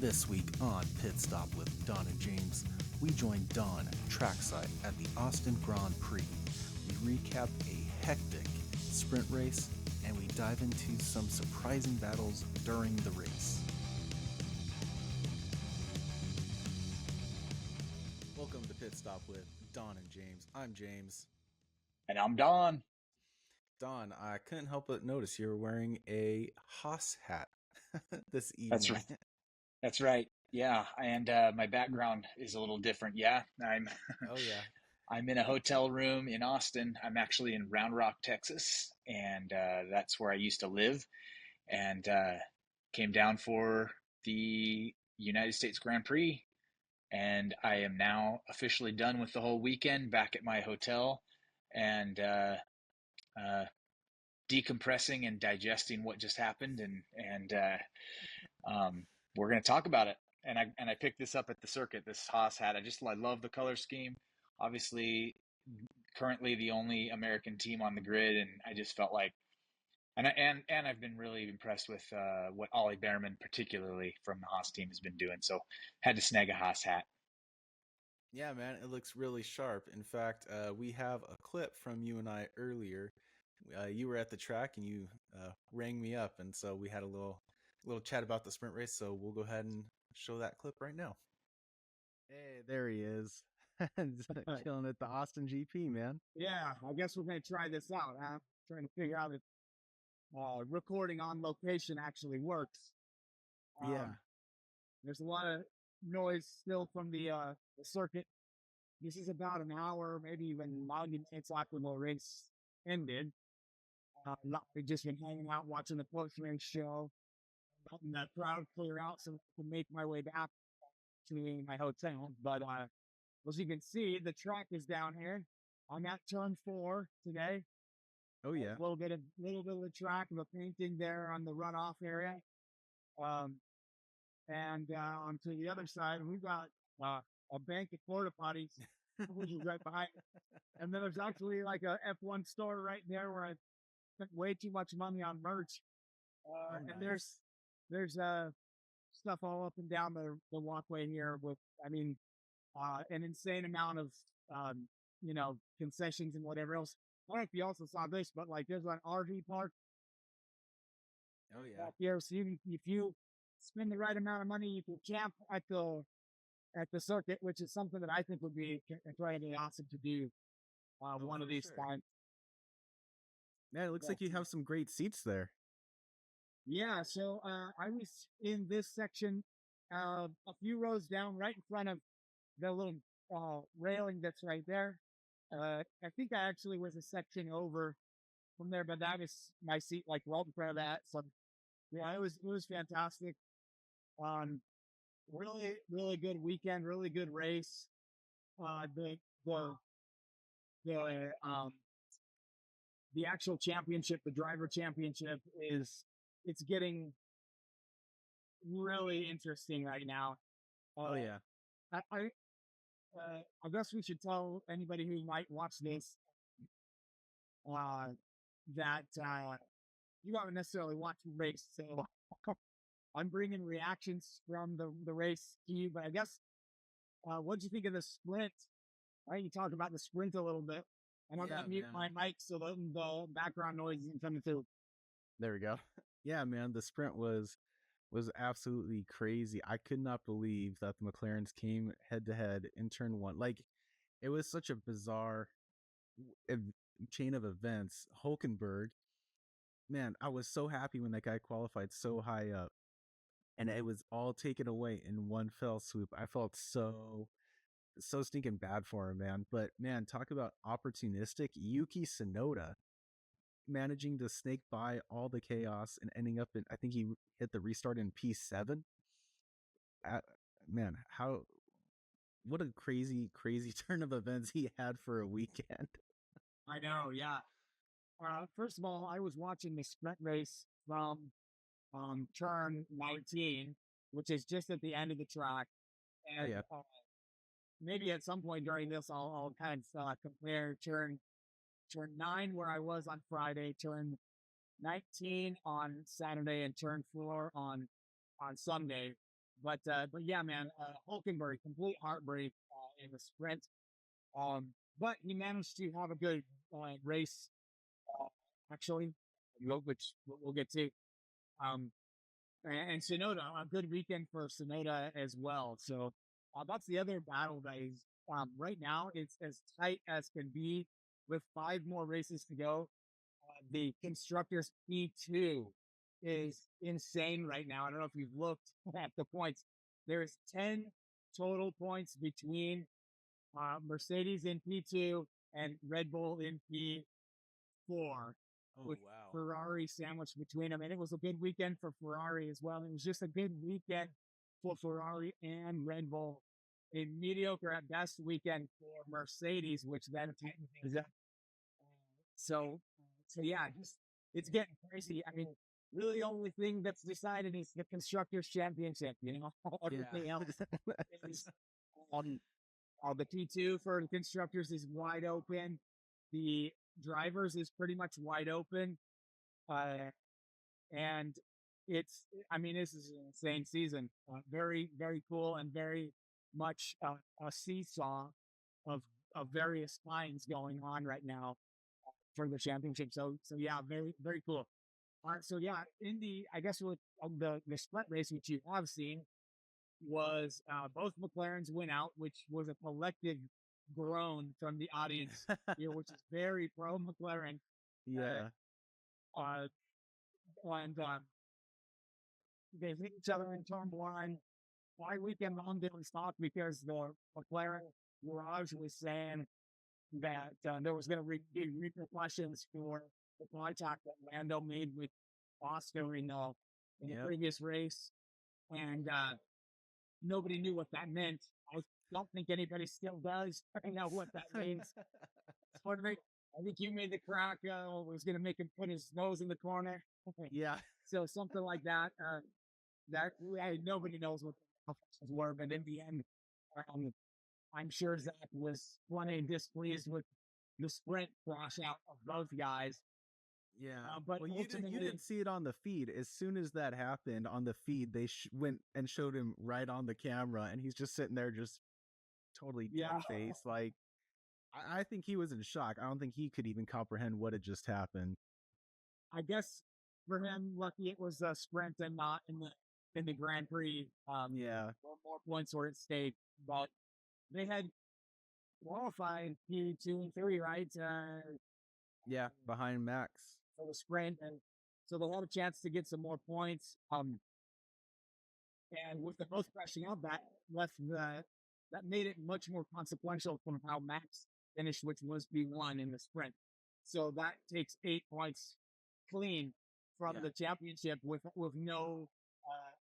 This week on Pit Stop with Don and James, we join Don trackside at the Austin Grand Prix. We recap a hectic sprint race and we dive into some surprising battles during the race. Welcome to Pit Stop with Don and James. I'm James. And I'm Don. Don, I couldn't help but notice you're wearing a Haas hat this evening. That's right. Yeah, and my background is a little different. Yeah, Oh yeah. I'm in a hotel room in Austin. I'm actually in Round Rock, Texas, and that's where I used to live. And came down for the United States Grand Prix, and I am now officially done with the whole weekend. Back at my hotel, and uh, decompressing and digesting what just happened, and we're going to talk about it. And I picked this up at the circuit, this Haas hat. I love the color scheme. Obviously, currently the only American team on the grid, and I just felt like, and I've been really impressed with what Ollie Behrman, particularly from the Haas team, has been doing. So had to snag a Haas hat. Yeah, man, it looks really sharp. In fact, we have a clip from you and I earlier. You were at the track and you rang me up, and so we had a little chat about the sprint race. So we'll go ahead and show that clip right now. Hey, there he is. Killing it, the Austin GP, man. Yeah, I guess we're going to try this out, huh? Trying to figure out if recording on location actually works. Yeah. There's a lot of noise still from the circuit. This is about an hour, maybe even 90 minutes after the race ended. We've just been hanging out watching the post-race show, letting that crowd clear out so I can make my way back to my hotel. But as you can see, the track is down here. I'm at turn 4 today. Oh yeah. A little bit of the track of a painting there on the runoff area. And onto the other side, we've got a bank of porta potties, which is right behind. And then there's actually like a F1 store right there where I spent way too much money on merch. Nice. And there's stuff all up and down the walkway here with, an insane amount of, concessions and whatever else. I don't know if you also saw this, but like there's an RV park. Oh yeah. Here, so if you spend the right amount of money, you can camp at the circuit, which is something that I think would be incredibly awesome to do one of these times. Man, it looks like you have some great seats there. Yeah, so I was in this section a few rows down, right in front of the little railing that's right there. I think I actually was a section over from there, but that was my seat, like right in front of that. So yeah, it was fantastic. Really, really good weekend, really good race. The the um the actual championship, the driver championship, it's getting really interesting right now. Oh yeah. I guess we should tell anybody who might watch this that you don't necessarily watch the race, so I'm bringing reactions from the race to you. But I guess what did you think of the sprint? Right, you talked about the sprint a little bit. I'm gonna mute my mic so the background noise isn't coming through. There we go. Yeah, man, the sprint was absolutely crazy. I could not believe that the McLarens came head to head in turn 1. Like, it was such a bizarre chain of events. Hulkenberg, man, I was so happy when that guy qualified so high up, and it was all taken away in one fell swoop. I felt so stinking bad for him, man. But man, talk about opportunistic. Yuki Tsunoda managing to snake by all the chaos and ending up in, I think he hit the restart in P7. Man, what a crazy turn of events he had for a weekend. I know, yeah. First of all, I was watching the sprint race from turn 19, which is just at the end of the track. And maybe at some point during this, I'll kind of compare turn 9 where I was on Friday, turn 19 on Saturday, and turn 4 on Sunday. But yeah, man, Hulkenberg, complete heartbreak in the sprint. But he managed to have a good race, uh, actually, which we'll get to. Um, and Sonoda, a good weekend for Sonoda as well. So that's the other battle that is right now. It's as tight as can be with 5 more races to go. The constructors P2 is insane right now. I don't know if you've looked at the points. There's 10 total points between Mercedes in P2 and Red Bull in P4, Oh with wow. Ferrari sandwiched between them. And it was a good weekend for Ferrari as well. It was just a good weekend for Ferrari and Red Bull. A mediocre at best weekend for Mercedes, which then tightened things up. So yeah, just it's getting crazy. I mean, really, the only thing that's decided is the constructors' championship. Everything else is on. The P2 for the constructors is wide open. The drivers is pretty much wide open. And I mean, this is an insane season. Very, very cool and very much a seesaw of various kinds going on right now for the championship. So yeah, very, very cool. So yeah, I guess with the sprint race, which you have seen, was both McLarens went out, which was a collective groan from the audience here, which is very pro McLaren. Yeah. And they hit each other in turn one. Why weekend long didn't stop because the McLaren garage was saying that there was going to be repercussions for the contact that Lando made with Oscar in the previous race. And nobody knew what that meant. I don't think anybody still does. I know what that means. I think you made the crack. Was going to make him put his nose in the corner. Yeah. So something like that. Nobody knows what the offenses were, but in the end, I'm sure Zach was plenty displeased with the sprint crash out of both guys. Yeah, but well, you didn't see it on the feed. As soon as that happened on the feed, they went and showed him right on the camera, and he's just sitting there, just totally face. Like, I think he was in shock. I don't think he could even comprehend what had just happened. I guess for him, lucky it was a sprint and not in the Grand Prix. More points were at stake, but they had qualified P2 and 3, right? Yeah, behind Max for the sprint, and so they'll have a chance to get some more points. And with the both crashing out, that made it much more consequential from how Max finished, which was P1 in the sprint. So that takes 8 points clean from the championship with no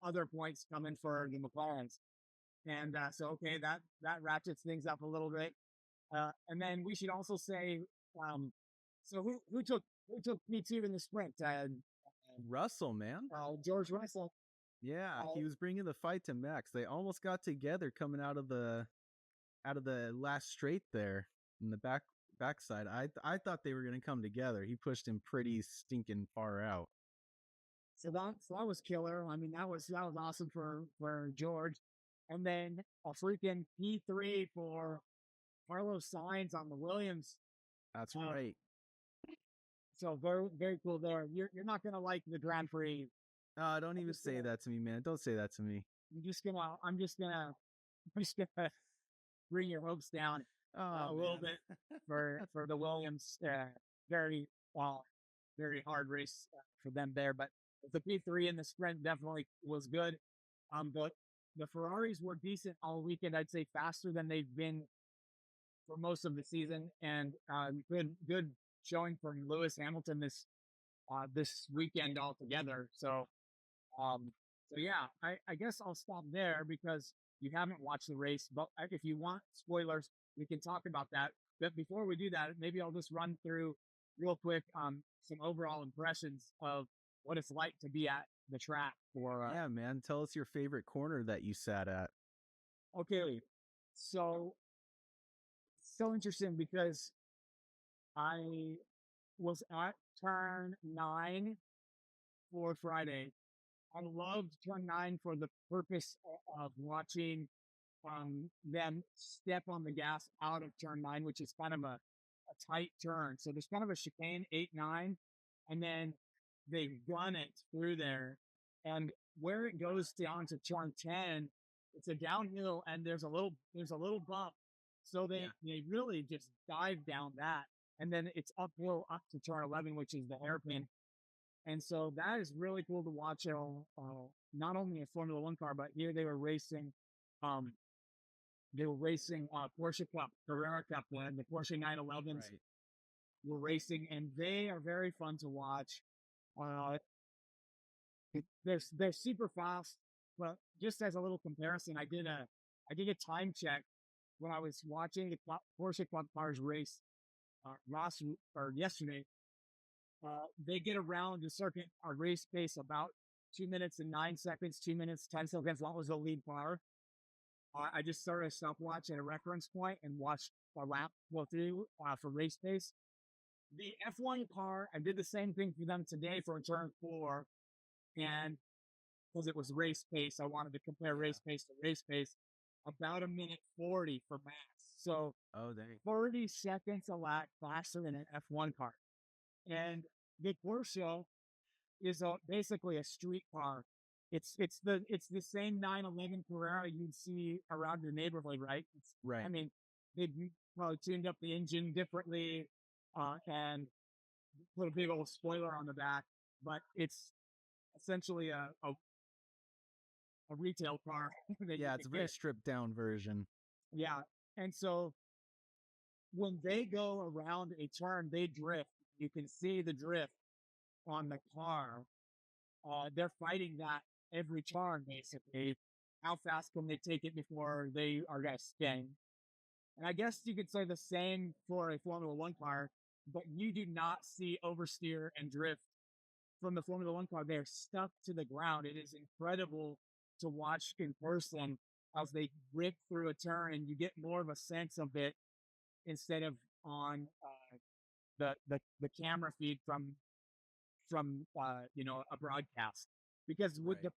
other points coming for the McLarens. And so that ratchets things up a little bit. And then we should also say, so who took P2 in the sprint? Russell, man. George Russell. Yeah, he was bringing the fight to Max. They almost got together coming out of the last straight there in the backside. I thought they were going to come together. He pushed him pretty stinking far out. So that was killer. I mean, that was awesome for George. And then a freaking P3 for Carlos Sainz on the Williams. That's right. So very, very cool there. You're not gonna like the Grand Prix. Don't even say that to me, man. Don't say that to me. I'm just gonna bring your hopes down a little bit for the Williams. Very hard race for them there, but the P3 in the sprint definitely was good. But the Ferraris were decent all weekend. I'd say faster than they've been for most of the season, and good showing from Lewis Hamilton this weekend altogether. So yeah, I guess I'll stop there because you haven't watched the race. But if you want spoilers, we can talk about that. But before we do that, maybe I'll just run through real quick some overall impressions of what it's like to be at the track. Yeah, man. Tell us your favorite corner that you sat at. Okay, so interesting because I was at turn 9 for Friday, I loved turn 9 for the purpose of watching them step on the gas out of turn 9, which is kind of a tight turn. So there's kind of a chicane 8, 9, and then they run it through there. And where it goes down to turn 10, it's a downhill and there's a little bump. So they really just dive down that. And then it's uphill up to turn 11, which is the hairpin. And so that is really cool to watch. Not only a Formula One car, but here they were racing. Porsche Cup, Carrera Cup, and the Porsche 911s were racing, and they are very fun to watch. They're super fast. But just as a little comparison, I did a time check when I was watching the Porsche Club cars race yesterday. They get around the circuit, our race pace about 2 minutes and 9 seconds, 2 minutes, 10 seconds. What was the lead car? I just started a stopwatch at a reference point and watched a lap go through for race pace. The F1 car, I did the same thing for them today for turn 4. And because it was race pace, I wanted to compare race pace to race pace. About 1:40 for Max. So 40 seconds a lap faster than an F1 car. And the Porsche is basically a street car. It's the same 911 Carrera you'd see around your neighborhood, right? Right. I mean, they probably tuned up the engine differently and put a big old spoiler on the back, but it's essentially a retail car. Yeah, it's a very stripped down version. Yeah. And so when they go around a turn, they drift. You can see the drift on the car. They're fighting that every turn, basically. How fast can they take it before they are going to spin? And I guess you could say the same for a Formula One car, but you do not see oversteer and drift from the Formula One car. They're stuck to the ground. It is incredible to watch in person as they rip through a turn, and you get more of a sense of it instead of on the camera feed from a broadcast, because with the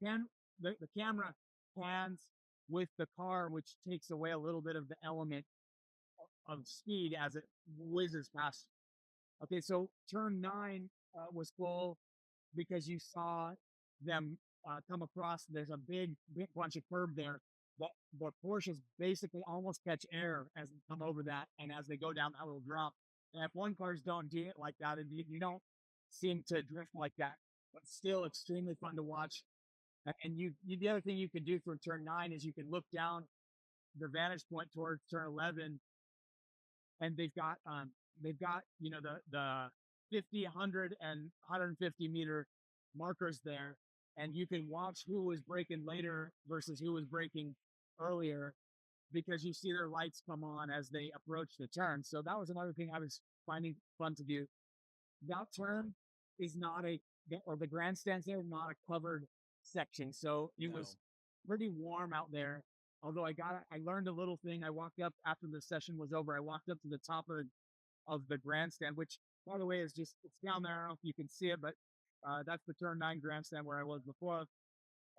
camera pans with the car, which takes away a little bit of the element of speed as it whizzes past. Okay, so turn 9 was cool because you saw them come across. There's a big bunch of curb there. But Porsches basically almost catch air as they come over that, and as they go down that little drop. And F1 cars don't do it like that, and you don't seem to drift like that. But still, extremely fun to watch. And the other thing you can do for turn 9 is you can look down the vantage point towards turn 11, and they've got the 50, 100, and 150 meter markers there, and you can watch who was braking later versus who was braking earlier, because you see their lights come on as they approach the turn. So that was another thing I was finding fun to do. That turn is not the grandstands there, not a covered section. So it was pretty warm out there. Although I learned a little thing. I walked up after the session was over. I walked up to the top of the grandstand, which, by the way, it's down there. I don't know if you can see it, but that's the turn 9 grandstand where I was before.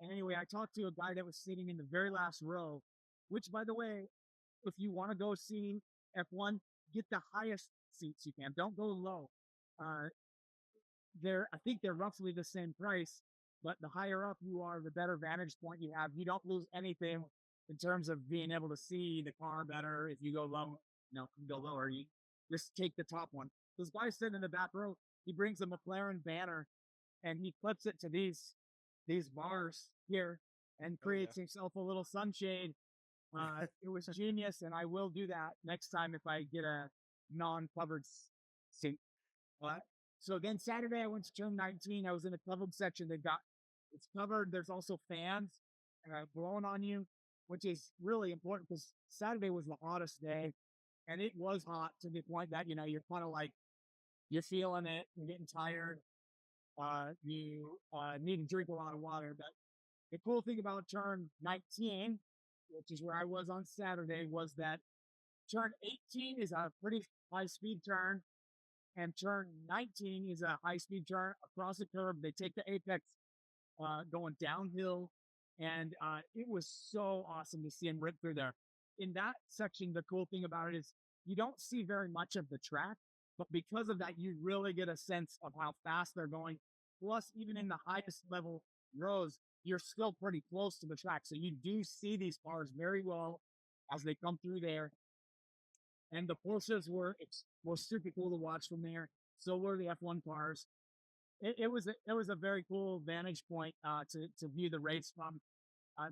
And anyway, I talked to a guy that was sitting in the very last row, which, by the way, if you want to go see F1, get the highest seats you can. Don't go low. I think they're roughly the same price, but the higher up you are, the better vantage point you have. You don't lose anything in terms of being able to see the car better. If you go low, you go lower. You just take the top one. This guy sitting in the back row, he brings a McLaren banner and he clips it to these bars here and creates himself a little sunshade. It was genius, and I will do that next time if I get a non-covered seat. So then Saturday I went to turn 19. I was in the covered section. It's covered. There's also fans blowing on you, which is really important because Saturday was the hottest day, and it was hot to the point that you're kind of like you're feeling it. You're getting tired. You need to drink a lot of water. But the cool thing about turn 19, which is where I was on Saturday, was that turn 18 is a pretty high-speed turn, and turn 19 is a high-speed turn across the curb. They take the apex going downhill. And it was so awesome to see him rip through there. In that section, the cool thing about it is you don't see very much of the track, but because of that, you really get a sense of how fast they're going. Plus, even in the highest level rows, you're still pretty close to the track. So you do see these cars very well as they come through there. And the Porsches were super cool to watch from there. So were the F1 cars. It was a very cool vantage point to view the race from.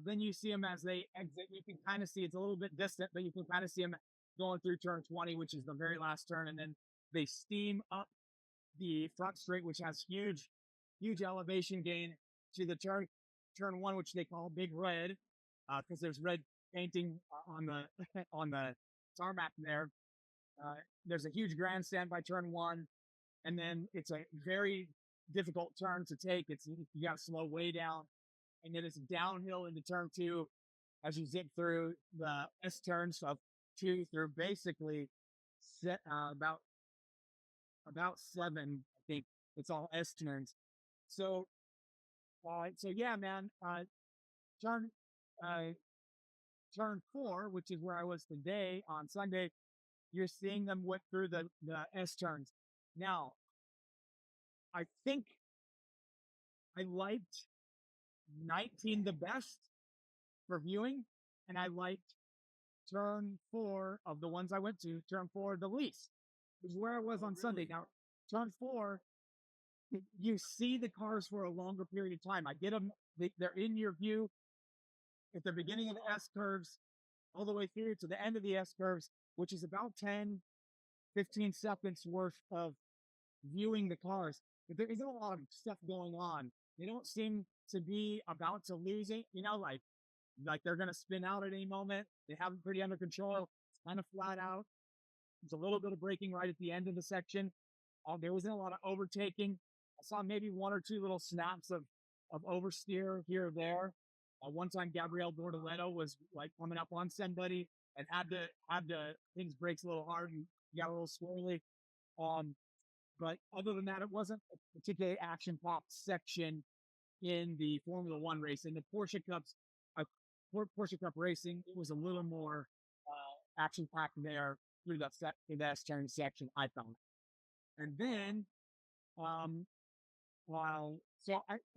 Then you see them as they exit. You can kind of see it's a little bit distant, but you can kind of see them going through turn 20, which is the very last turn, and then they steam up the front straight, which has huge elevation gain to the turn one, which they call Big Red, because there's red painting on the on the tarmac there. There's a huge grandstand by turn one, and then it's a very difficult turn to take. You got to slow way down, and then it's downhill into turn two as you zip through the S turns of 2 through basically about 7. I think it's all S turns. So yeah, man. Turn 4, which is where I was today on Sunday, you're seeing them whip through the S turns. Now, I think I liked 19 the best for viewing, and I liked turn 4 of the ones I went to, turn 4 the least, which is where I was on Sunday. Now, turn 4, you see the cars for a longer period of time. I get them, they're in your view at the beginning of the S curves, all the way through to the end of the S curves, which is about 10, 15 seconds worth of viewing the cars. But there isn't a lot of stuff going on. They don't seem to be about to lose it, like they're going to spin out at any moment. They have it pretty under control. It's kind of flat out. There's a little bit of braking right at the end of the section. There wasn't a lot of overtaking. I saw maybe 1 or 2 little snaps of oversteer here or there. One time, Gabriel Bortoleto was like coming up on somebody and had to things brakes a little hard and got a little swirly. But other than that, it wasn't a particularly action-packed section in the Formula One race. In the Porsche Cup racing, it was a little more action-packed there through the S-turn section, I found. And then,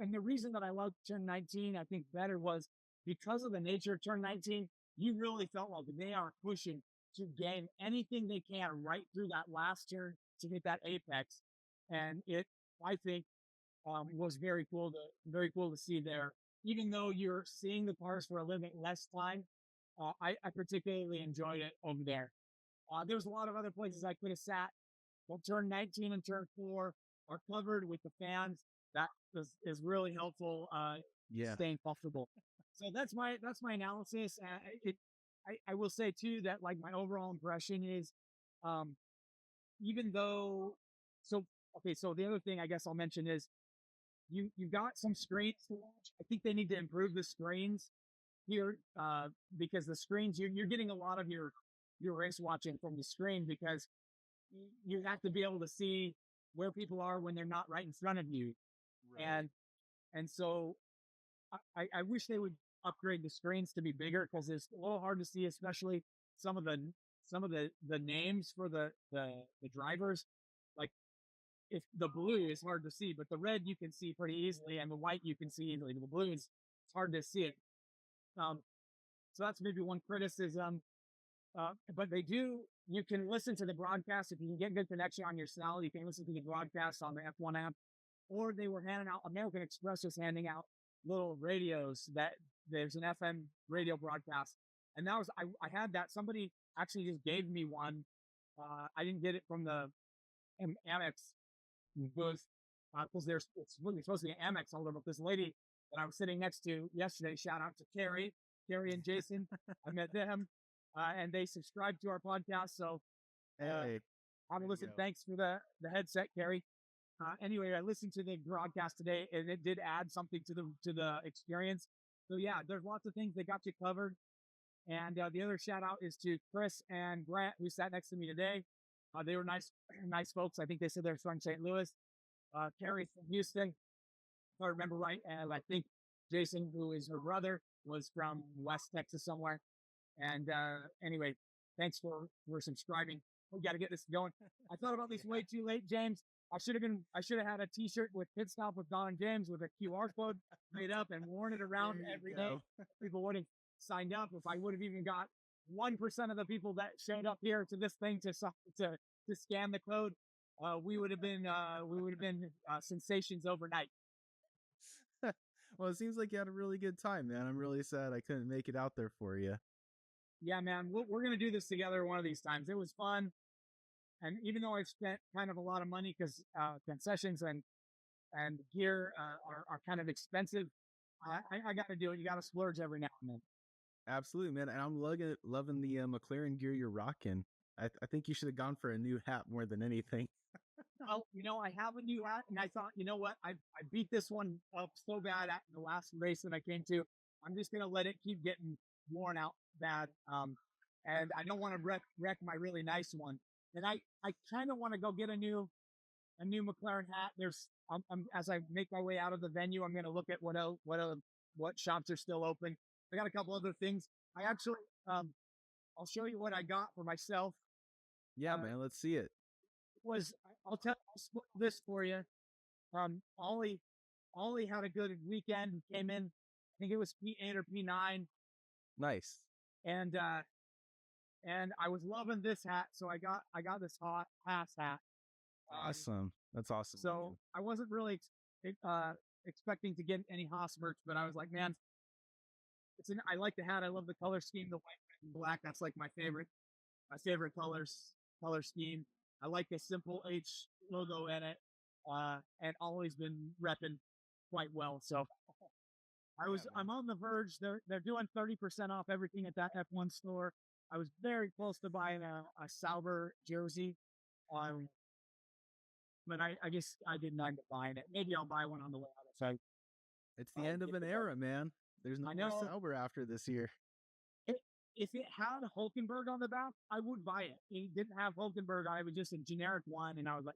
and the reason that I loved turn 19, I think better was because of the nature of turn 19, you really felt like they are pushing to gain anything they can right through that last turn to hit that apex. And it, I think, was very cool to see there. Even though you're seeing the cars for a little bit less time, I particularly enjoyed it over there. There was a lot of other places I could have sat. Well, turn 19 and turn 4 are covered with the fans. That is really helpful. Staying comfortable. So that's my analysis. I will say too that like my overall impression is, even though, so the other thing I guess I'll mention is you got some screens to watch. I think they need to improve the screens here, because the screens you're getting a lot of your race watching from the screen, because you have to be able to see where people are when they're not right in front of you. Right. And so I wish they would upgrade the screens to be bigger, because it's a little hard to see, especially some of the names for the drivers. Like, if the blue is hard to see, but the red you can see pretty easily, and the white you can see easily. The blue it's hard to see it. So that's maybe one criticism. But you can listen to the broadcast. If you can get good connection on your cell, you can listen to the broadcast on the F1 app. Or they were handing out, American Express was handing out little radios that there's an FM radio broadcast. And that was, I had that. Somebody actually just gave me one. I didn't get it from the Amex booth, because it's really supposed to be an Amex holder, but this lady that I was sitting next to yesterday, shout out to Carrie and Jason. I met them. And they subscribe to our podcast. So, hey, I'm listening. Thanks for the headset, Carrie. Anyway, I listened to the broadcast today, and it did add something to the experience. So yeah, there's lots of things they got you covered. And the other shout out is to Chris and Grant, who sat next to me today. They were nice folks. I think they said they're from St. Louis. Carrie's from Houston. if I remember right. And I think Jason, who is her brother, was from West Texas somewhere. And anyway, thanks for subscribing. We got to get this going. I thought about this way too late, James. I should have had a T-shirt with Pit Stop with Don and James with a QR code made up and worn it around every day. People would have signed up. If I would have even got 1% of the people that showed up here to this thing to scan the code, we would have been sensations overnight. Well, it seems like you had a really good time, man. I'm really sad I couldn't make it out there for you. Yeah, man, we're going to do this together one of these times. It was fun. And even though I've spent kind of a lot of money because concessions and gear are kind of expensive, I got to do it. You got to splurge every now and then. Absolutely, man. And I'm loving the McLaren gear you're rocking. I think you should have gone for a new hat more than anything. Well, I have a new hat, and I thought, you know what? I beat this one up so bad at the last race that I came to. I'm just going to let it keep getting worn out bad. And I don't want to wreck my really nice one. And I kind of want to go get a new McLaren hat. As I make my way out of the venue, I'm going to look at what shops are still open. I got a couple other things. I actually, I'll show you what I got for myself. Yeah, man, let's see it. I'll split this for you. Ollie had a good weekend. He came in, I think it was P8 or P9. Nice. And I was loving this hat, so I got this hot pass hat. Awesome. That's awesome. So I wasn't really expecting to get any Haas merch, but I was like, man, I like the hat. I love the color scheme, the white and black. That's like my favorite color scheme. I like the simple H logo in it, and always been repping quite well. So I'm on the verge. They're doing 30% off everything at that F1 store. I was very close to buying a Sauber jersey, but I guess I didn't end up buying it. Maybe I'll buy one on the way out. So it's the end of an era, man. There's no more Sauber after this year. If it had Hulkenberg on the back, I would buy it. It didn't have Hulkenberg. I was just a generic one, and I was like,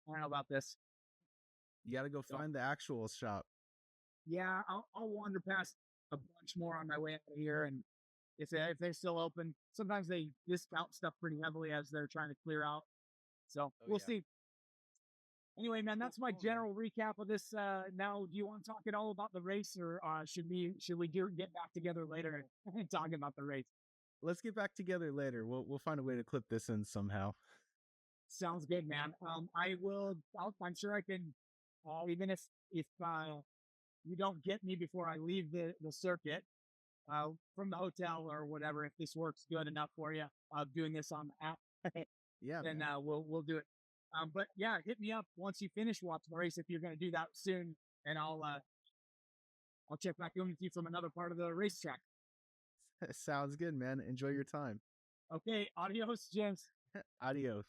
I don't know about this. You got to go find the actual shop. Yeah, I'll wander past a bunch more on my way out of here, and if they're still open, sometimes they discount stuff pretty heavily as they're trying to clear out. So we'll see. Anyway, man, that's my general recap of this. Now, do you want to talk at all about the race, or should we get back together later and talk about the race? Let's get back together later. We'll find a way to clip this in somehow. Sounds good, man. I will. I'm sure I can. Even if you don't get me before I leave the circuit from the hotel or whatever, if this works good enough for you, doing this on the app, yeah, then we'll do it. But yeah, hit me up once you finish watching the race if you're going to do that soon, and I'll check back in with you from another part of the racetrack. Sounds good, man. Enjoy your time. Okay, adios, James. Adios.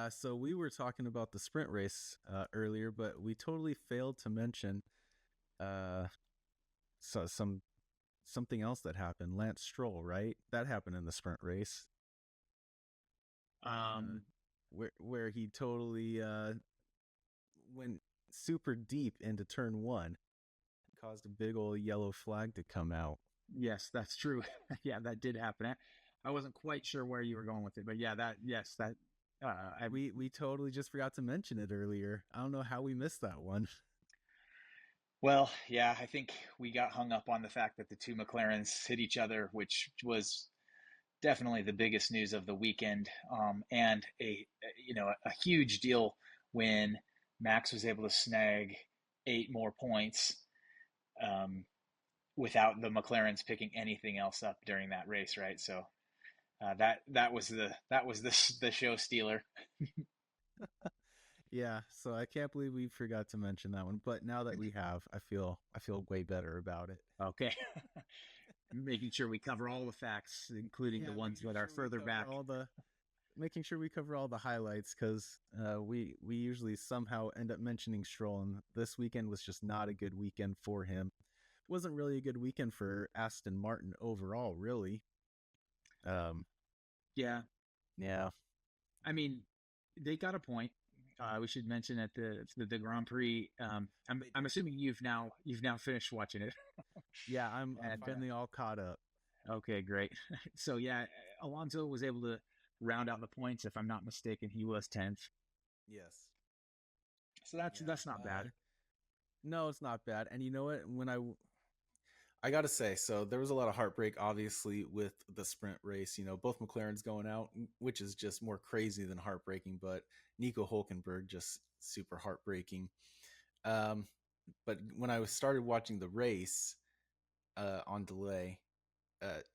So we were talking about the sprint race earlier, but we totally failed to mention something else that happened. Lance Stroll, right? That happened in the sprint race. Where he totally went super deep into turn 1, caused a big old yellow flag to come out. Yes, that's true. Yeah, that did happen. I wasn't quite sure where you were going with it, but yeah, we totally just forgot to mention it earlier. I don't know how we missed that one. Well, yeah, I think we got hung up on the fact that the two McLarens hit each other, which was definitely the biggest news of the weekend, and a huge deal when Max was able to snag 8 more points without the McLarens picking anything else up during that race, right? So that was the show stealer. Yeah, so I can't believe we forgot to mention that one, but now that we have, I feel way better about it. Okay. Making sure we cover all the facts, including the ones that are further back. Making sure we cover all the highlights, because we usually somehow end up mentioning Stroll, and this weekend was just not a good weekend for him. Wasn't really a good weekend for Aston Martin overall, really. Yeah. I mean, they got a point. we should mention at the Grand Prix. I'm assuming you've now finished watching it. Yeah, I'm finally all caught up. Okay, great. So yeah, Alonso was able to round out the points. If I'm not mistaken, he was 10th. Yes. So that's not bad. No, it's not bad. And you know what? When I got to say, so there was a lot of heartbreak, obviously, with the sprint race. You know, both McLarens going out, which is just more crazy than heartbreaking, but Nico Hulkenberg just super heartbreaking. But when I started watching the race on delay,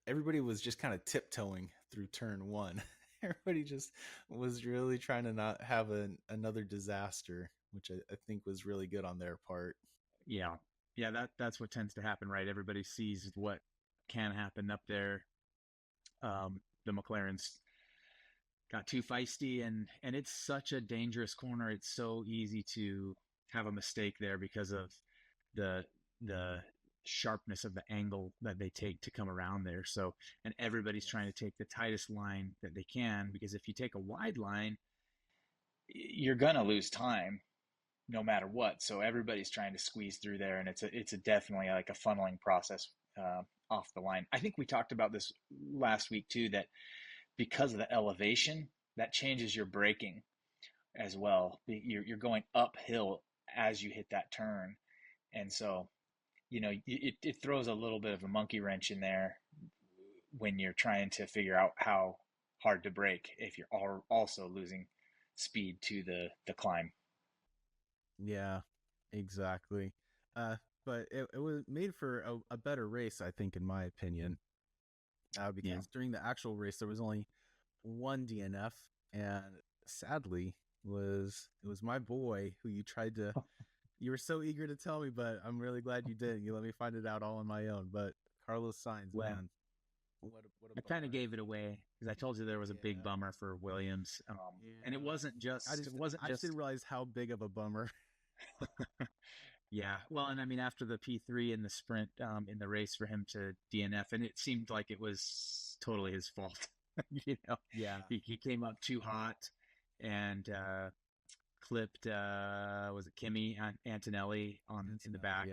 everybody was just kind of tiptoeing through turn one. Everybody just was really trying to not have another disaster, which I think was really good on their part. Yeah. That's what tends to happen, right? Everybody sees what can happen up there. The McLarens got too feisty, and it's such a dangerous corner. It's so easy to have a mistake there because of the sharpness of the angle that they take to come around there. So, and everybody's trying to take the tightest line that they can, because if you take a wide line, you're gonna lose time no matter what. So everybody's trying to squeeze through there, and it's a definitely like a funneling process off the line. I think we talked about this last week too, that because of the elevation, that changes your braking as well. You're going uphill as you hit that turn, and so it throws a little bit of a monkey wrench in there when you're trying to figure out how hard to brake if you're also losing speed to the climb. Yeah, exactly. But it was made for a better race, I think, in my opinion. Because during the actual race, there was only one DNF, and sadly, it was my boy who you tried to. You were so eager to tell me, but I'm really glad you did. You let me find it out all on my own. But Carlos Sainz, man, what a I kind of gave it away because I told you there was a big bummer for Williams, and it wasn't just. I just didn't realize how big of a bummer. Yeah, well, and I mean, after the P3 in the sprint in the race for him to DNF, and it seemed like it was totally his fault. Yeah, he came up too hot and clipped was it Kimi Antonelli in the back,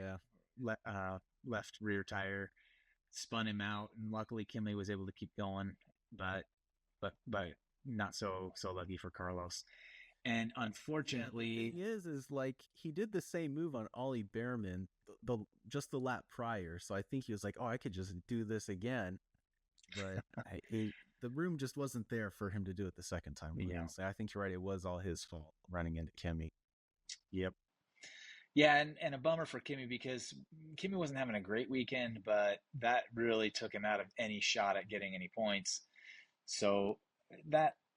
left rear tire, spun him out, and luckily Kimi was able to keep going, but not so lucky for Carlos. And unfortunately, the thing is like he did the same move on Ollie Behrman just the lap prior. So I think he was like, "Oh, I could just do this again," but the room just wasn't there for him to do it the second time. Yeah, I think you're right. It was all his fault running into Kimi. Yep. Yeah, and a bummer for Kimi because Kimi wasn't having a great weekend, but that really took him out of any shot at getting any points. So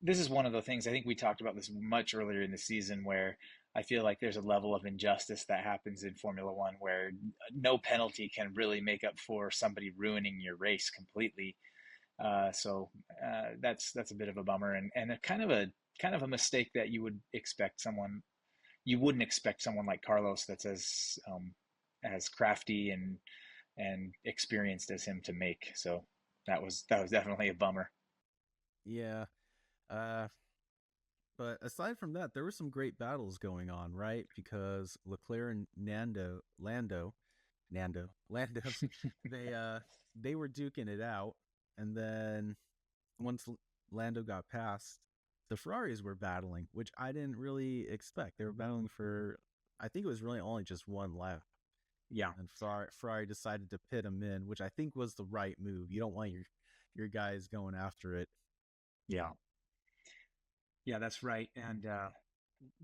this is one of the things, I think we talked about this much earlier in the season, where I feel like there's a level of injustice that happens in Formula One where no penalty can really make up for somebody ruining your race completely. So that's a bit of a bummer, and a kind of a mistake that you wouldn't expect someone like Carlos that's as crafty and experienced as him to make. So that was definitely a bummer. Yeah. But aside from that, there were some great battles going on, right? Because Leclerc and Lando, they were duking it out, and then once Lando got past, the Ferraris were battling, which I didn't really expect. They were battling for, I think it was really only just one lap. Yeah, and Ferrari decided to pit him in, which I think was the right move. You don't want your guys going after it. Yeah, that's right. And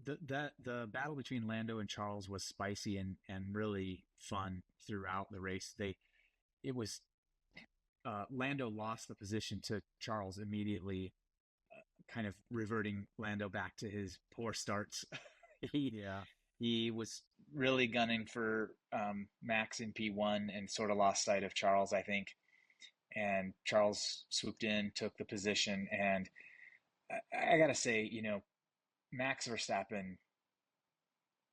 the battle between Lando and Charles was spicy and really fun throughout the race. Lando lost the position to Charles immediately, kind of reverting Lando back to his poor starts. He was really gunning for Max in P1 and sort of lost sight of Charles, I think. And Charles swooped in, took the position, and I gotta say, Max Verstappen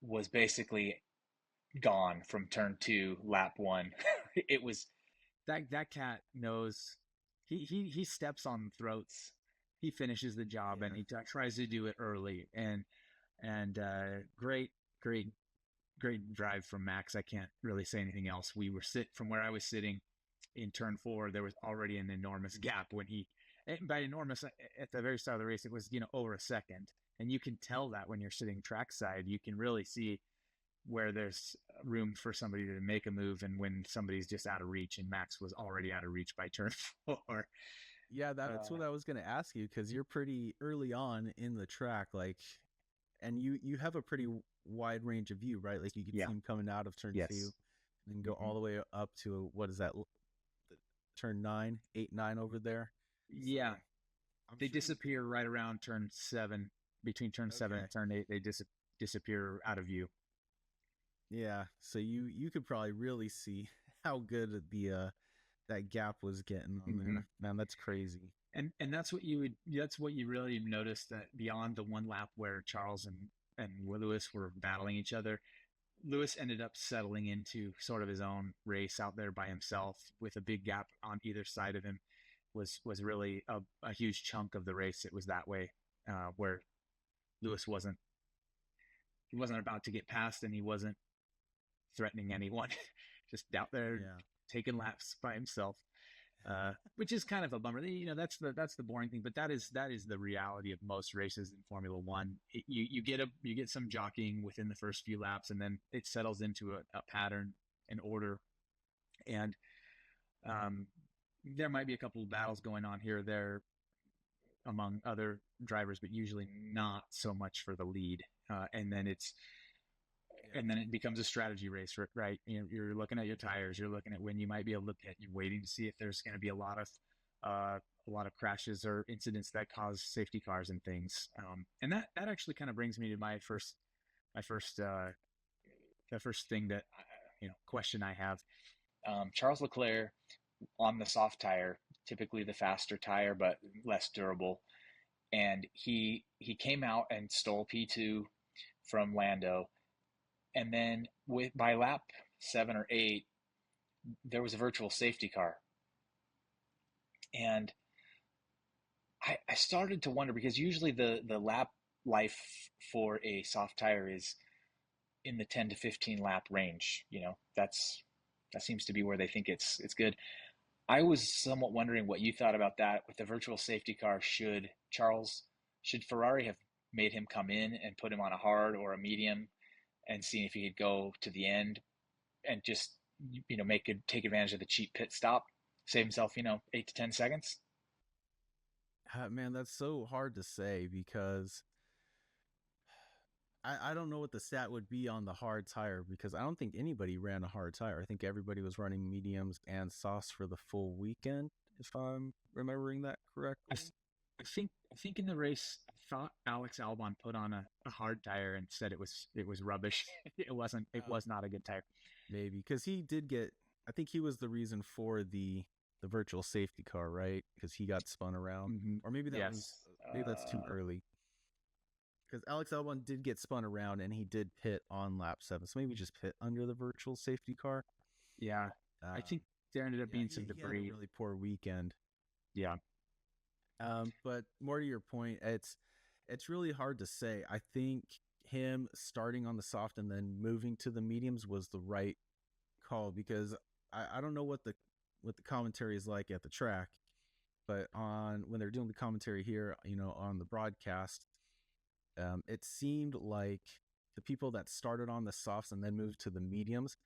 was basically gone from turn 2, lap 1. It was that cat knows he steps on throats. He finishes the job and he tries to do it early. And and great, great, great drive from Max. I can't really say anything else. We were from where I was sitting in turn 4. There was already an enormous gap when by enormous, at the very start of the race, it was, over a second. And you can tell that when you're sitting trackside, you can really see where there's room for somebody to make a move and when somebody's just out of reach, and Max was already out of reach by turn 4. Yeah, that's what I was going to ask you, because you're pretty early on in the track, like, and you have a pretty wide range of view, right? Like you can see him coming out of turn 2 and then go all the way up to, what is that, turn 9, 8, 9 over there? Yeah. So they disappear right around turn 7. Between turn 7 and turn 8, they disappear out of view. Yeah, so you could probably really see how good the that gap was getting on there. Man, that's crazy. And that's what you really noticed, that beyond the one lap where Charles and Lewis were battling each other, Lewis ended up settling into sort of his own race out there by himself with a big gap on either side of him. Was really a huge chunk of the race. It was that way, where Lewis wasn't about to get past, and he wasn't threatening anyone, just out there taking laps by himself, which is kind of a bummer. That's the boring thing, but that is the reality of most races in Formula One. You get some jockeying within the first few laps, and then it settles into a pattern, an order, and there might be a couple of battles going on here or there among other drivers, but usually not so much for the lead, and then it becomes a strategy race, right? You're looking at your tires, you're looking at when you might be able to pit, you're waiting to see if there's going to be a lot of crashes or incidents that cause safety cars and things. And that actually kind of brings me to my first thing that, question I have. Charles Leclerc on the soft tire, typically the faster tire, but less durable. And he came out and stole P2 from Lando. And then by lap 7 or 8, there was a virtual safety car. And I started to wonder, because usually the lap life for a soft tire is in the 10 to 15 lap range. That seems to be where they think it's good. I was somewhat wondering what you thought about that with the virtual safety car. Should Ferrari have made him come in and put him on a hard or a medium and see if he could go to the end and just, take advantage of the cheap pit stop, save himself, 8 to 10 seconds? Man, that's so hard to say, because I don't know what the stat would be on the hard tire, because I don't think anybody ran a hard tire. I think everybody was running mediums and softs for the full weekend, if I'm remembering that correctly. I think in the race, I thought Alex Albon put on a hard tire and said it was rubbish. It wasn't. It was not a good tire. Maybe because he did get. I think he was the reason for the virtual safety car, right? Because he got spun around, or maybe that's too early. Because Alex Albon did get spun around, and he did pit on lap 7. So maybe just pit under the virtual safety car. Yeah, I think there ended up being some debris. He had a really poor weekend. Yeah. But more to your point, it's really hard to say. I think him starting on the soft and then moving to the mediums was the right call, because I don't know what the commentary is like at the track, but when they're doing the commentary here, on the broadcast, it seemed like the people that started on the softs and then moved to the mediums,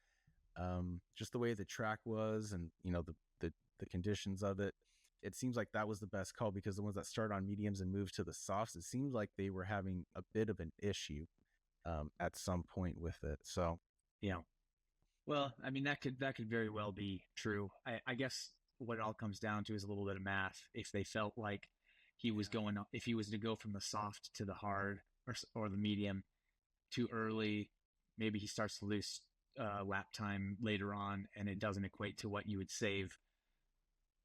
just the way the track was and the conditions of it, it seems like that was the best call, because the ones that started on mediums and moved to the softs, it seemed like they were having a bit of an issue at some point with it. So yeah. Well, I mean, that could very well be true. I guess what it all comes down to is a little bit of math. If they felt like if he was to go from the soft to the hard or the medium too early, maybe he starts to lose lap time later on, and it doesn't equate to what you would save.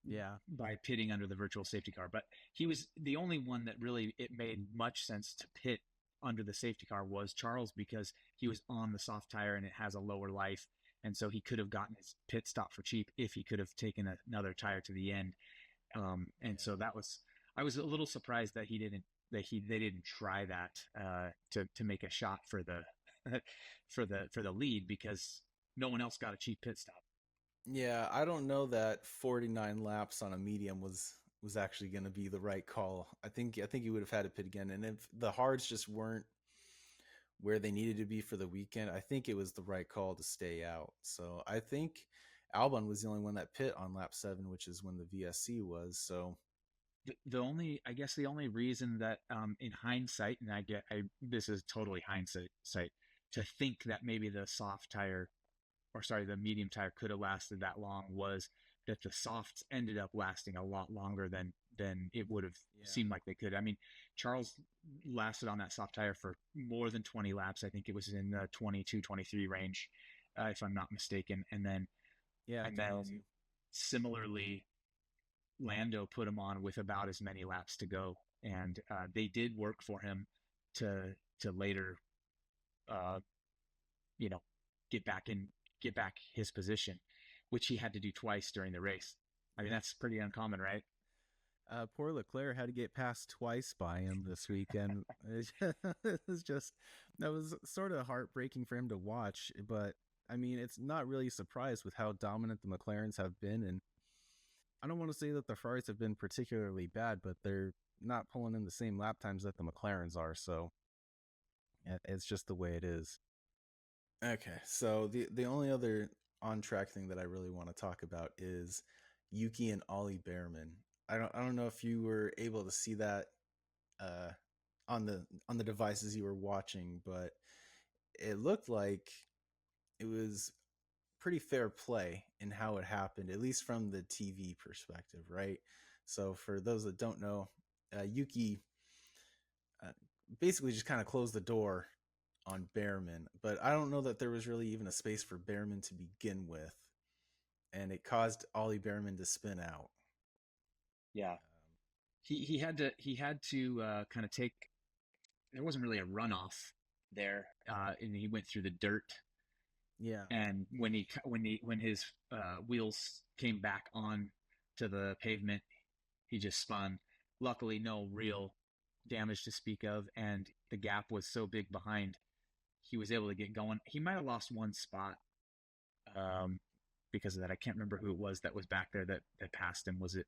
Yeah, by pitting under the virtual safety car. But he was the only one that really it made much sense to pit under the safety car was Charles, because he was on the soft tire and it has a lower life. And so he could have gotten his pit stop for cheap if he could have taken another tire to the end. So I was a little surprised that he didn't they didn't try that to make a shot for the for the lead because no one else got a cheap pit stop. Yeah, I don't know that 49 laps on a medium was actually going to be the right call. I think he would have had to pit again, and if the hards just weren't where they needed to be for the weekend, I think it was the right call to stay out. So I think Albon was the only one that pit on lap 7, which is when the VSC was. So the only reason that in hindsight, and this is totally hindsight, to think that maybe the the medium tire could have lasted that long was that the softs ended up lasting a lot longer than it would have seemed like they could. I mean, Charles lasted on that soft tire for more than 20 laps. I think it was in the 22, 23 range, if I'm not mistaken. And then similarly, Lando put him on with about as many laps to go, and they did work for him to later, get back his position, which he had to do twice during the race. I mean, that's pretty uncommon, right? Poor Leclerc had to get passed twice by him this weekend. It was just, that was sort of heartbreaking for him to watch. But I mean, it's not really a surprise with how dominant the McLarens have been. And I don't want to say that the Ferraris have been particularly bad, but they're not pulling in the same lap times that the McLarens are. So it's just the way it is. Okay, so the only other on track thing that I really want to talk about is Yuki and Ollie Behrman. I don't know if you were able to see that on the devices you were watching, but it looked like it was pretty fair play in how it happened, at least from the TV perspective, right? So for those that don't know, Yuki basically just kind of closed the door on Behrman, but I don't know that there was really even a space for Behrman to begin with, and it caused Ollie Behrman to spin out. Yeah, he had to kind of take. There wasn't really a runoff there, and he went through the dirt. Yeah, and when his wheels came back on to the pavement, he just spun. Luckily, no real damage to speak of, and the gap was so big behind, he was able to get going. He might have lost one spot because of that. I can't remember who it was that was back there that passed him. Was it?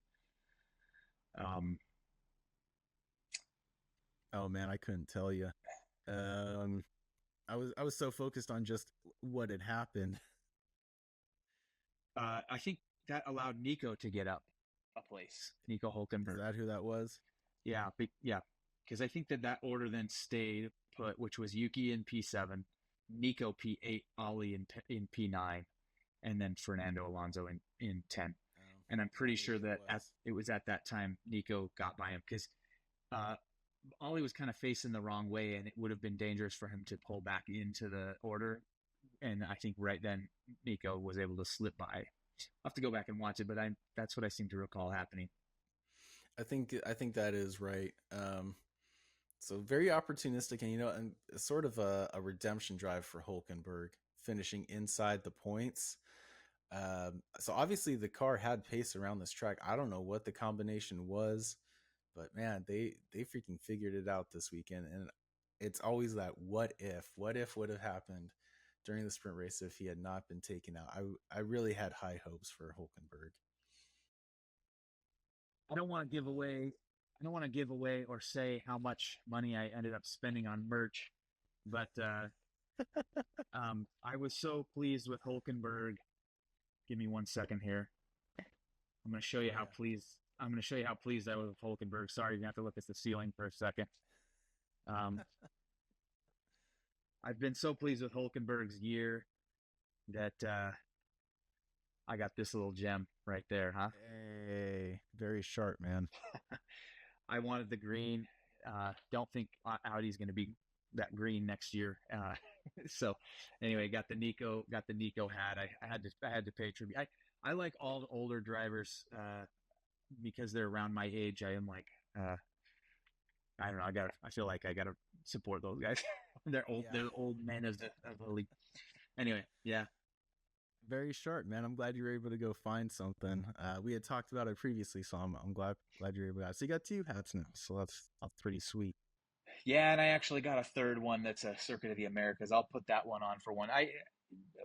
Oh man, I couldn't tell you. I was so focused on just what had happened. I think that allowed Nico to get up a place. Nico Hulkenberg. Is that who that was? Yeah, because I think that order then stayed put, which was Yuki in P7, Nico P8, Ollie in P9, and then Fernando Alonso in 10. And I'm pretty sure that it was at that time Nico got by him because Ollie was kind of facing the wrong way, and it would have been dangerous for him to pull back into the order. And I think right then Nico was able to slip by. I'll have to go back and watch it, but that's what I seem to recall happening. I think that is right. So very opportunistic, and and sort of a redemption drive for Hulkenberg, finishing inside the points. So obviously the car had pace around this track. I don't know what the combination was, but man, they freaking figured it out this weekend. And it's always that what if would have happened during the sprint race if he had not been taken out. I really had high hopes for Hulkenberg. I don't want to give away or say how much money I ended up spending on merch, but I was so pleased with Hulkenberg. Give me 1 second here. I'm going to show you how pleased I was with Hulkenberg. Sorry, you have to look at the ceiling for a second. I've been so pleased with Hulkenberg's year that I got this little gem right there, huh? Hey, very sharp, man. I wanted the green. Don't think Audi's going to be that green next year. So anyway, got the Nico hat. I had to pay tribute. I like all the older drivers because they're around my age. I am like I don't know. I feel like I gotta support those guys. They're old. Yeah. They're old men of the league. Anyway, yeah. very sharp, man. I'm glad you were able to go find something. We had talked about it previously, so I'm glad you're able to. So you got 2 hats now, so that's pretty sweet. Yeah, and I actually got a third one that's a Circuit of the Americas. I'll put that one on for one.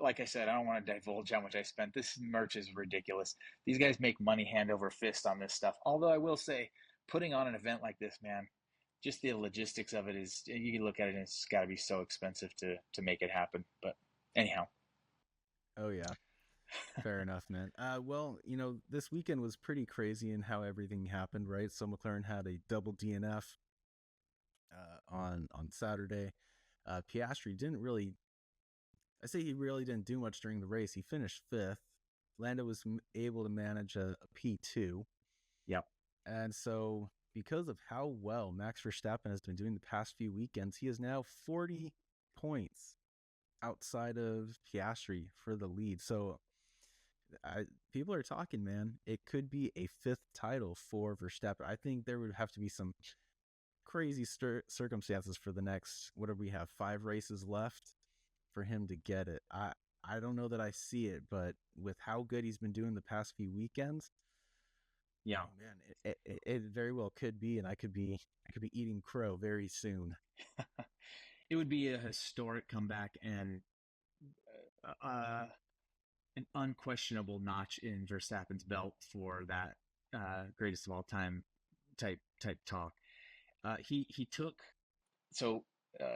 Like I said, I don't want to divulge how much I spent. This merch is ridiculous. These guys make money hand over fist on this stuff. Although I will say, putting on an event like this, man, just the logistics of it is, you can look at it and it's got to be so expensive to make it happen. But anyhow, Oh yeah, fair enough, man. Well, this weekend was pretty crazy in how everything happened, right? So McLaren had a double DNF on Saturday. Piastri didn't really. I say he really didn't do much during the race. He finished 5th. Lando was able to manage a P2. Yep. And so, because of how well Max Verstappen has been doing the past few weekends, he is now 40 points outside of Piastri for the lead. So, people are talking, man. It could be a 5th title for Verstappen. I think there would have to be some crazy circumstances for the next, what do we have, 5 races left for him to get it. I don't know that I see it, but with how good he's been doing the past few weekends, Yeah. oh man, it very well could be, and I could be eating crow very soon. It would be a historic comeback and an unquestionable notch in Verstappen's belt for that greatest of all time type talk. He took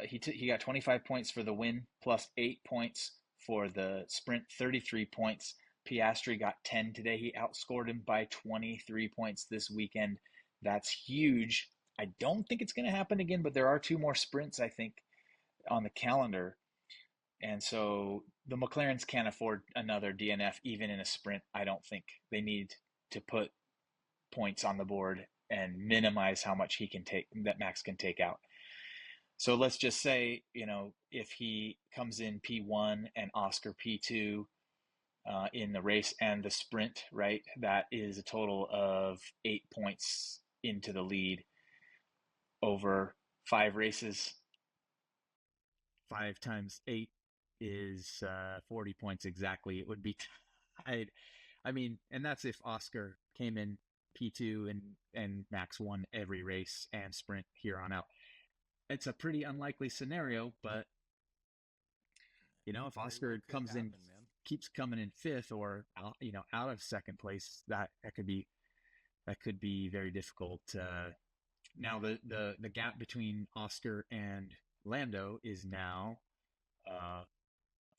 he got 25 points for the win, plus 8 points for the sprint, 33 points. Piastri got 10 today. He outscored him by 23 points this weekend. That's huge. I don't think it's going to happen again, but there are 2 more sprints, I think, on the calendar. And so the McLarens can't afford another DNF even in a sprint. I don't think they need to put points on the board and minimize how much that Max can take out. So let's just say, if he comes in P1 and Oscar P2 in the race and the sprint, right, that is a total of 8 points into the lead over 5 races. 5 times 8 is 40 points exactly. It would be tied. I mean, and that's if Oscar came in P2 and Max won every race and sprint here on out. It's a pretty unlikely scenario, but if Oscar comes in, keeps coming in 5th or out of 2nd place, that could be very difficult. Now the gap between Oscar and Lando is now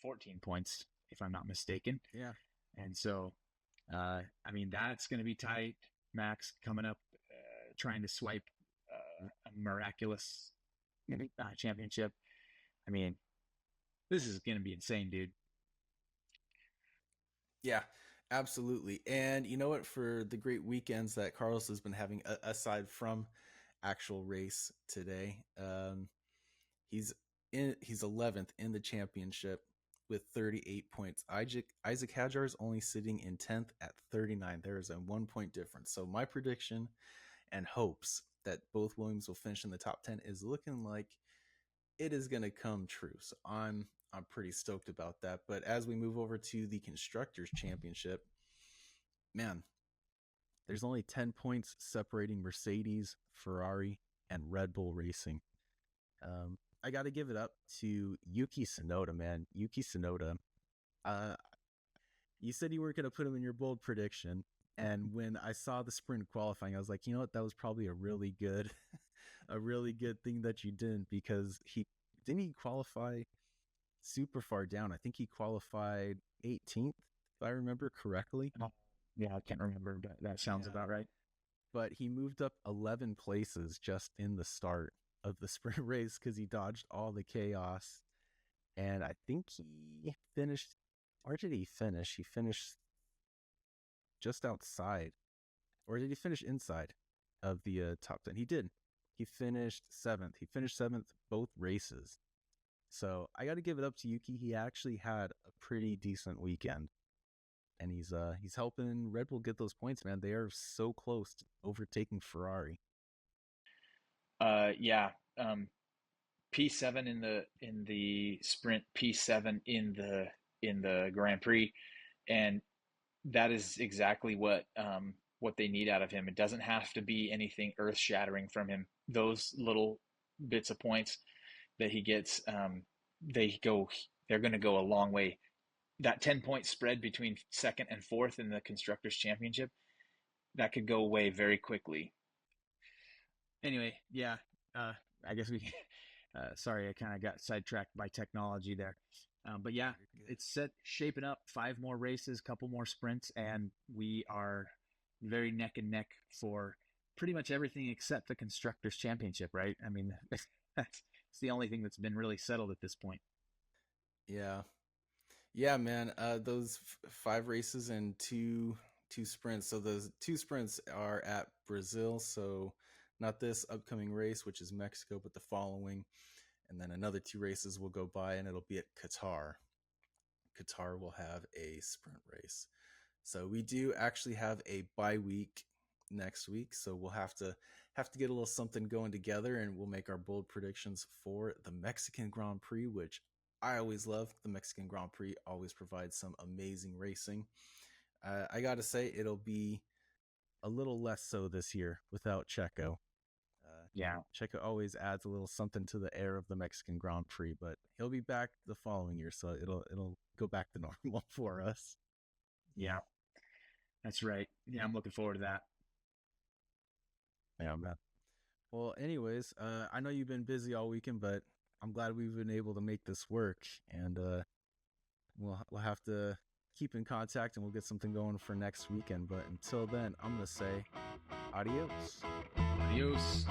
14 points, if I'm not mistaken. Yeah. And so, I mean, that's going to be tight. Max coming up, trying to swipe a miraculous championship. I mean, this is going to be insane, dude. Yeah, absolutely. And you know what? For the great weekends that Carlos has been having, aside from actual race today, he's 11th in the championship with 38 points. Isaac Hadjar is only sitting in 10th at 39. There is a 1 point difference. So my prediction and hopes that both Williams will finish in the top 10 is looking like it is going to come true. So I'm pretty stoked about that. But as we move over to the Constructors Championship, man, there's only 10 points separating Mercedes, Ferrari, and Red Bull Racing. I got to give it up to Yuki Tsunoda, man. Yuki Tsunoda. You said you weren't going to put him in your bold prediction. And when I saw the sprint qualifying, I was like, you know what? That was probably a really good thing that you didn't, because didn't he qualify super far down. I think he qualified 18th, if I remember correctly. Yeah, I can't remember, but that sounds about right. But he moved up 11 places just in the start of the sprint race because he dodged all the chaos. And I think he finished, or did he finish? He finished just outside. Or did he finish inside of the top 10? He did. He finished 7th. He finished 7th both races. So I got to give it up to Yuki. He actually had a pretty decent weekend, and he's helping Red Bull get those points, man. They are so close to overtaking Ferrari. Yeah. P7 in the sprint, P7 in the Grand Prix. and that is exactly what they need out of him. It doesn't have to be anything earth shattering from him. Those little bits of points that he gets, they're going to go a long way. That 10-point spread between second and fourth in the Constructors' Championship, that could go away very quickly. Anyway, yeah, I guess we. Sorry, I kind of got sidetracked by technology there. But yeah, it's shaping up. 5 more races, couple more sprints, and we are very neck and neck for pretty much everything except the Constructors' Championship, right? I mean, that's the only thing that's been really settled at this point. Yeah, man. Those 5 races and two sprints. So those 2 sprints are at Brazil. So not this upcoming race, which is Mexico, but the following. And then another 2 races will go by, and it'll be at Qatar. Qatar will have a sprint race. So we do actually have a bye week next week. So we'll have to get a little something going together, and we'll make our bold predictions for the Mexican Grand Prix, which I always love. The Mexican Grand Prix always provides some amazing racing. I got to say, it'll be a little less so this year without Checo. Yeah, Checo always adds a little something to the air of the Mexican Grand Prix, but he'll be back the following year, so it'll go back to normal for us. Yeah, that's right. Yeah, I'm looking forward to that. Yeah, man. Well, anyways, I know you've been busy all weekend, but I'm glad we've been able to make this work, and we'll have to keep in contact, and we'll get something going for next weekend. But until then, I'm gonna say adios. Adios.